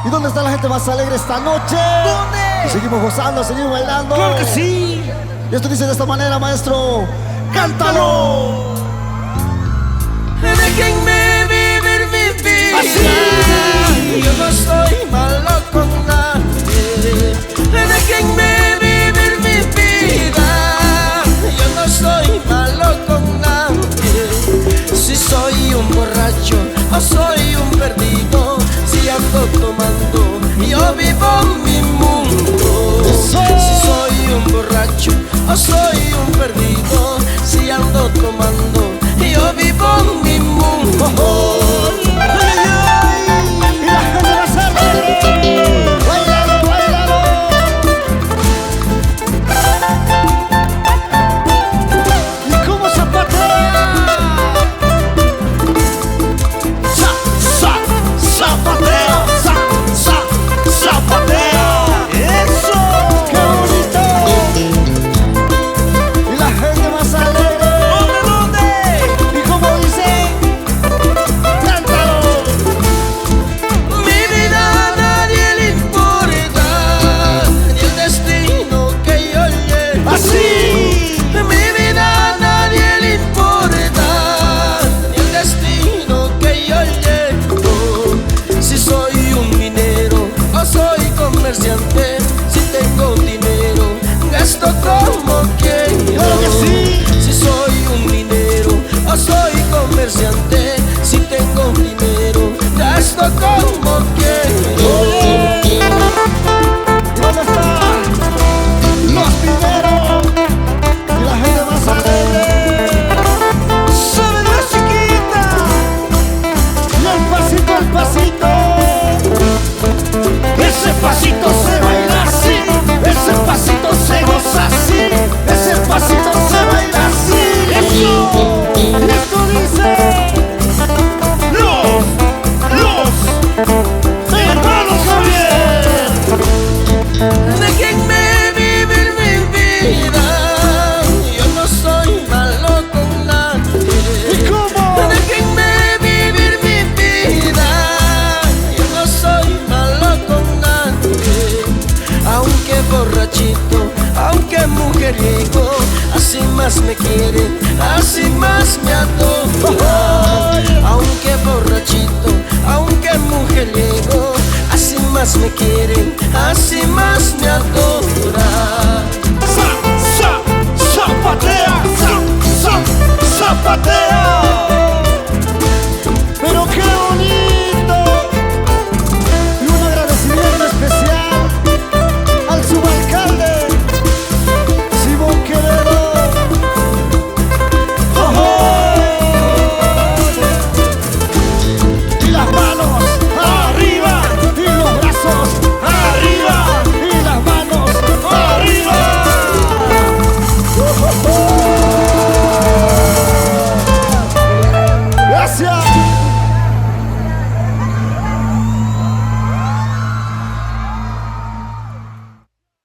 ¿Y dónde está la gente más alegre esta noche? ¿Dónde? Y seguimos gozando, seguimos bailando. ¡Claro que sí! Y esto dice de esta manera, maestro. ¡Cántalo! Déjenme vivir mi vida. Así. Yo no estoy malo con nadie. Déjenme vivir mi vida. Yo no estoy malo con nadie. Si soy un borracho o soy un perdido, si ando tomando, yo vivo mi mundo. Si soy un borracho o soy un perdido, si ando tomando, yo vivo mi mundo. Y la gente más alegre. ¡Bailalo, bailalo! ¿Y cómo zapatea? ¡Zapateo! ¡Zapateo! ¡Eso! ¡Qué bonito! Y la gente más alegre. ¿Dónde? ¿Y cómo dice? ¡Cántalo! Mi vida a nadie le importa, ni el destino que yo llevo. ¡Así! Mi vida a nadie le importa, ni el destino que yo llevo. Si soy un minero o soy comerciante, si tengo dinero, gasto como quiero. ¡Claro que sí! Si soy un minero o soy comerciante, si tengo dinero, gasto como quiero. ¿Y dónde están los primeros? Y la gente más alegre. ¡Sabe la chiquita! Y el pasito, el pasito. Ese pasito se baila así. Ese pasito se goza así. Ese pasito se baila así. ¡Eso! Y esto dice: los hermanos Javier. Déjenme vivir mi vida. Yo no soy malo con nadie. ¿Y cómo? Déjenme vivir mi vida. Yo no soy malo con nadie. Aunque borrachito, aunque mujeriego, así más me quieren, así más me adoran. Aunque borrachito, aunque mujeriego, así más me quieren, así más me adoran. Zapatea, zapatea.